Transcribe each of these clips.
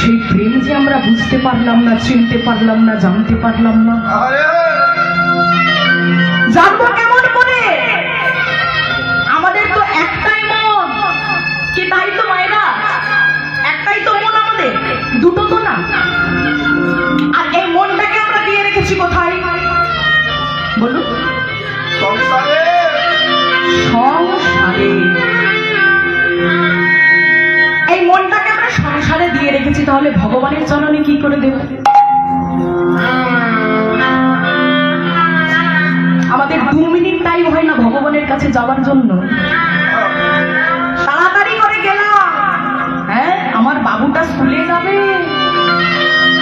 সেই প্রেম যে আমরা বুঝতে পারলাম না, চিনতে পারলাম না, জানতে পারলাম না। জানবো কেমন করে? আমাদের তো একটাই মন, কি তাই তো মায়েরা? একটাই তো মন আমাদের, দুটো তো না। আর এই মনটাকে আমরা দিয়ে রেখেছি কোথায় বলুন? সংসারে। এই মনটাকে আমরা সংসারে দিয়ে রেখেছি, তাহলে ভগবানের চরণে কি করে দেব? আমাদের 2 মিনিট টাইম হয় না ভগবানের কাছে যাওয়ার জন্য। তাড়াতাড়ি করে গেলাম, হ্যাঁ আমার বাবুটা স্কুলে যাবে,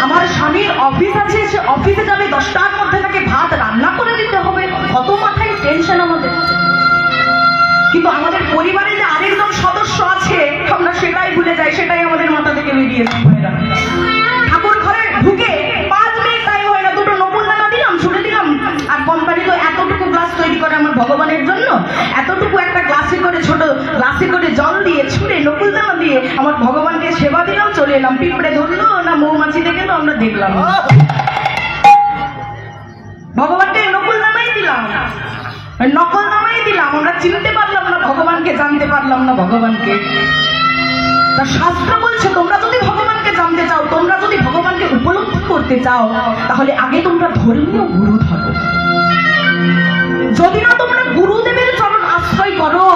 আমার স্বামীর অফিস আছে, সে অফিসে যাবে, 10টার মধ্যে তাকে ভাত রান্না করে দিতে হবে, কত মাথায় টেনশন আমাদের। কিন্তু আমাদের পরিবারে যে আরেকজন সদস্য আছে আমরা সেটাই ভুলে যাই, সেটাই আমাদের মাথা থেকে বেরিয়ে যায়। ঠাকুর ঘরে ঢুকে 5 মিনিট টাইম হয় না, দুটো নকুল দানা দিলাম, ছুড়ে দিলাম। আর কোম্পানি তো এতটুকু গ্লাস তৈরি করে আমার ভগবানের জন্য, এতটুকু একটা গ্লাসে করে, ছোট গ্লাসে করে জল দিয়ে ছুঁড়ে নকুল দানা দিয়ে আমার ভগবানকে সেবা দিলাম, চলে এলাম। পিঁপড়ে ধরলো না মৌমাছি দেখে তো আমরা দেখলাম, ভগবানকে নকুল দানাই দিলাম, নকল দানাই দিলাম। আমরা চিনতে পারলাম না ভগবানকে, জানতে পারলাম না ভগবানকে। তা শাস্ত্র বলছে তোমরা যদি ভগবানকে জানতে চাও, তোমরা যদি ভগবানকে উপলব্ধি করতে চাও, তাহলে আগে তোমরা ধর্মীয় গুরু ধরো। যদি না তোমরা গুরুদেবের চরণ আশ্রয় করো,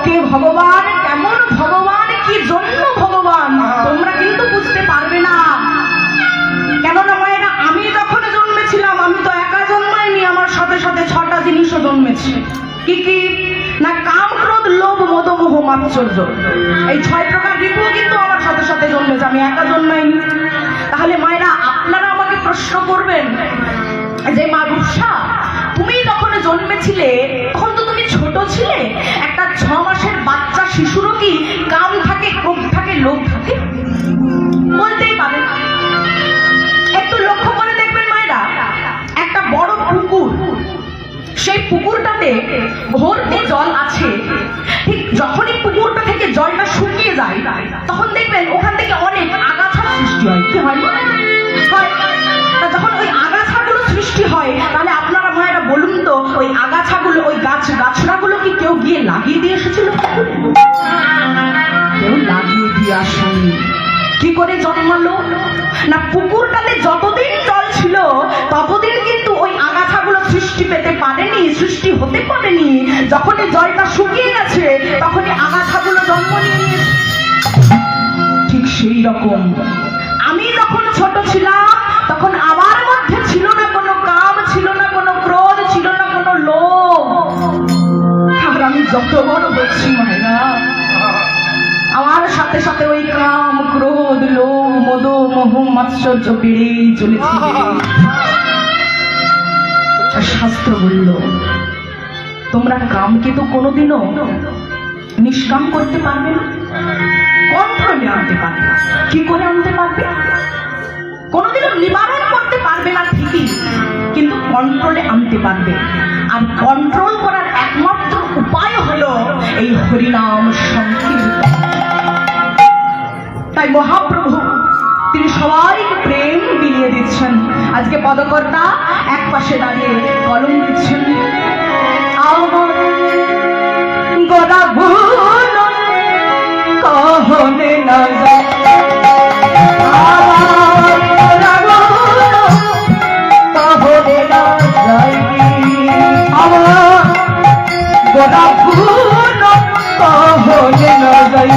কে ভগবান, কেমন ভগবান, কি জন্য ভগবান, তোমরা কিন্তু বুঝতে পারবে না। কেননা মায়েরা, আমি যখন জন্মেছিলাম আমি তো একা জন্মাইনি, আমার সাথে সাথে 6টা জিনিসও জন্মেছে। কি কি না? কাম, ক্রোধ, লোভ, মদ, মোহ, মাৎসর্য। এই 6 প্রকার রিপুও কিন্তু আমার সাথে সাথে জন্মেছে, আমি একা জন্মাইনি। তাহলে মায়েরা আপনারা আমাকে প্রশ্ন করবেন যে মা রূপসা, তুমি যখন জন্মেছিলে তখন তো তুমি ছোট ছিলে, একটা 6 মাসের বাচ্চা শিশুরও কি কাম থাকে, ক্রোধ থাকে, লোভ থাকে? বলতেই পারে। একটু লক্ষ্য করে দেখবেন মায়েরা, একটা বড় পুকুর, সেই পুকুরটাতে ভর্তি জল আছে, ঠিক যখনই পুকুরটা থেকে জলটা শুকিয়ে যায় তখন দেখবেন ওখান থেকে অনেক আগাছার সৃষ্টি হয়। কি হয়? যখন ওই আগাছাগুলো সৃষ্টি হয়, তাহলে আপনারা মায়েরা বলুন তো, ওই আগাছাগুলো, ওই গাছড়াগুলো কি কেউ গিয়ে লাগিয়ে দিয়ে এসেছিল? কেউ লাগিয়ে দিয়ে আসেনি। কি করে জন্মালো না? পুকুরটাতে যতদিন জল ছিল ততদিন কিন্তু ওই আগাছাগুলো সৃষ্টি পেতে পারেনি, সৃষ্টি হতে পারেনি। যখনই জলটা শুকিয়ে গেছে তখনই আগাছাগুলো জন্ম নিয়ে। ঠিক সেই রকম আমি যখন ছোট ছিলাম তখন আমার মধ্যে ছিল না কোনো কাম, ছিল না কোনো ক্রোধ, ছিল না কোনো লোভ। আর আমি যত বড় হচ্ছি মায়েরা, আমার সাথে সাথে ওই কাম, ক্রোধ, লোভ, মদ, মোহ, মাৎসর্য বেড়েই চলেছে। শাস্ত্র বলল তোমরা কামকে তো কোনোদিনও নিষ্কাম করতে পারবে না, কন্ট্রোলে আনতে পারবে না। কি করে আনতে পারবে? কোনোদিনও নিবারণ করতে পারবে না ঠিকই, কিন্তু কন্ট্রোলে আনতে পারবে। আর কন্ট্রোল করার একমাত্র উপায় হলো এই হরিনাম সংকীর্তন। তাই মহাপ্রভু তিনি সবাইকে প্রেম বিলিয়ে দিচ্ছেন। আজকে পদকর্তা এক পাশে দাঁড়িয়ে কলম দিচ্ছেন, গোরা ভুল কহনে না যায়, গোরা ভুল কহনে না যায়,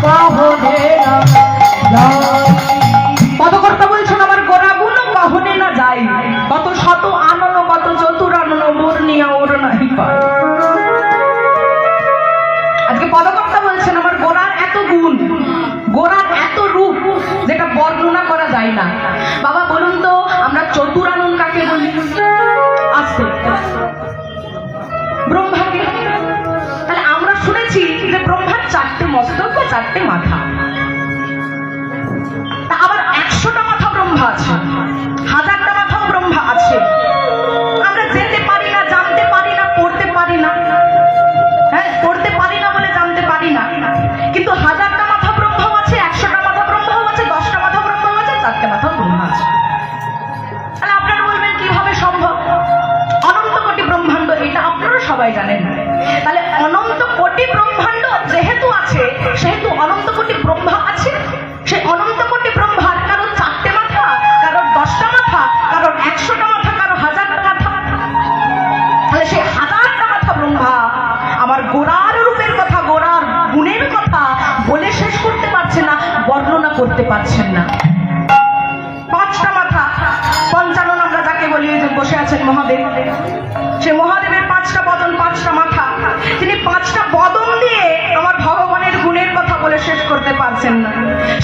বাহনে না যাই। পদকর্তা বলছেন আমার গোড়াগুলো বাহনে না যাই, কত শত আনন কত চতুর আনন মোর নিয়ে ওর নাহি পায়। আজকে পদকর্তা বলছেন আমার গোড়ার এত গুণ, গোড়ার এত রূপ, যেটা বর্ণনা করা যায় না। বাবা বলুন তো আমরা চতুরানন কাকে বলি? আসতে ব্রহ্মাকে। তাহলে আমরা শুনেছি যে ব্রহ্মার 4টে মস্তক বা 4টে মাথা, তা আবার 100টা মাথা ব্রহ্মা আছে, 1000টা মাথাও ব্রহ্মা আছে। আমরা যেতে পারি না, জানতে পারি না, পড়তে পারি না। হ্যাঁ, পড়তে পারি না বলে জানতে পারি না, কিন্তু 1000টা মাথা ব্রহ্মাও আছে, 100টা মাথা ব্রহ্মাও আছে, 10টা মাথা ব্রহ্মাও আছে, 4টে মাথাও ব্রহ্মা আছে। তাহলে আপনারা বলবেন কিভাবে সম্ভব? অনন্ত কোটি ব্রহ্মাণ্ড, এটা আপনারা সবাই জানেন। তাহলে অনন্ত কোটি ব্রহ্মাণ্ড যেহেতু আছে, সেহেতু অনন্ত কোটি ব্রহ্মা আছে। সেই অনন্ত কোটি ব্রহ্মার কারো 4টে মাথা, কারো 10টা মাথা, কারো 100টা মাথা, কারো 1000টা মাথা। তাহলে সেই 1000টা মাথা ব্রহ্মা আমার গোড়ার রূপের কথা, গোড়ার গুণের কথা বলে শেষ করতে পারছে না, বর্ণনা করতে পারছেন না। 5টা মাথা, পঞ্চানন আমরা যাকে বলি, যে বসে আছেন মহাদেব, সে মহাদেবের 5টা বদন, 5টা মাথা। তিনি 5টা বদন দিয়ে আমার ভগবানের গুণের কথা বলে শেষ করতে পারছেন না।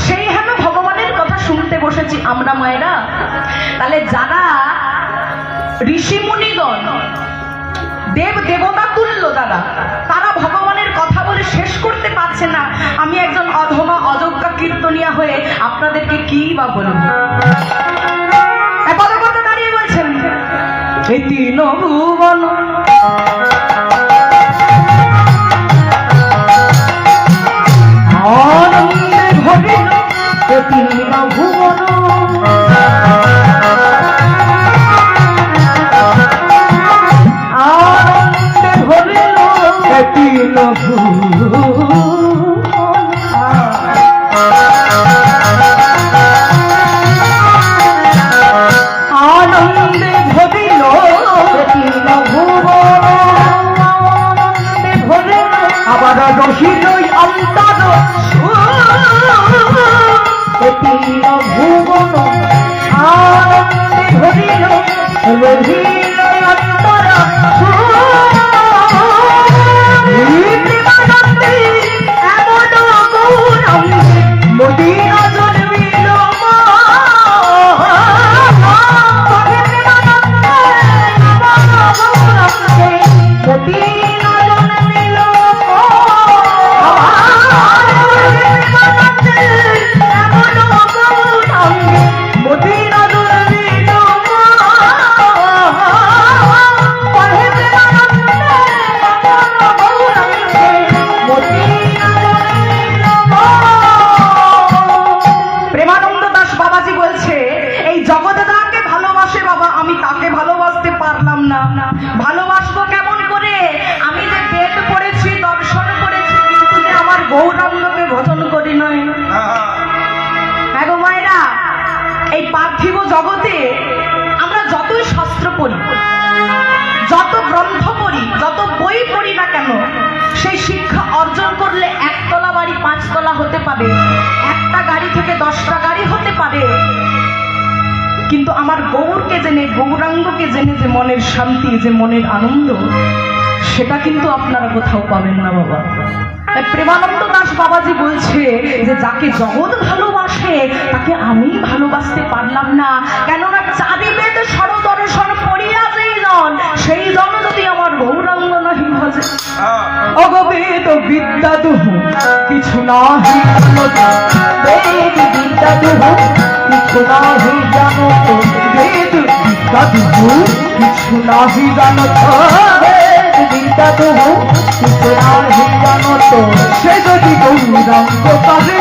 সেই হেন ভগবানের কথা শুনতে বসেছি আমরা মায়েরা। তাহলে যারা ঋষি মুনিগণ, দেব দেবতা তুল্য দাদা, তারা ভগবানের কথা বলে শেষ করতে পারছে না, আমি একজন অধমা অযোগ্যা কীর্তনিয়া হয়ে আপনাদেরকে কি বা বলবো? পদকর্তা দাঁড়িয়ে বলছেন এই 3 ভুবন আনন্দে ভরিল, এই 3 ভুবন আনন্দে ভরিল, এই 3 ভুবন আনন্দে ভরিল, 3 ভুবন আনন্দে ভরিল। আবার রহিল অন্তর এই 3 ভুবন আনন্দে ভরিল, রহিল অন্তর এমন গৌরঙ্গে মদিনা জন্মিল ভালোবাসবো কেমন করে? আমি যে বেদ পড়েছি, দর্শন করেছি, কিন্তু যে আমার গৌরাঙ্গকে ভজন করি নয়। হ্যাঁ গো মায়েরা, এই পার্থিব জগতে আমরা যতই শাস্ত্র পড়ি, যত গ্রন্থ পড়ি, যত বই পড়ি না কেন, সেই শিক্ষা অর্জন করলে 1 তলা বাড়ি 5 তলা হতে পারে, একটা গাড়ি থেকে 10টা গাড়ি হতে পারে, কিন্তু আমার গৌরকে জেনে, গৌরাঙ্গকে জেনে যে মনের শান্তি, যে মনের আনন্দ, সেটা কিন্তু আপনারা কোথাও পাবেন না বাবা। প্রেমানন্দ দাস বাবাজি বলছে যে যাকে জগৎ ভালোবাসে তাকে আমি ভালোবাসতে পারলাম না, কেননা 4 বেদ সরদর্শন পড়িয়া যেই জন, সেই জন যদি আমার গৌরাঙ্গ নাহি ভজে। অগবেদ বিদ্যা দুহ কিছু নাহি, বেদ বিদ্যা দুহ কিছু নাহি জানো তো, বেদ বিদ্যা দুহ কিছু নাহি জানো তো, বেদ বিদ্যা দুহ কিছু নাহি জানো তো, সে যদি গৌরাঙ্গ পাবে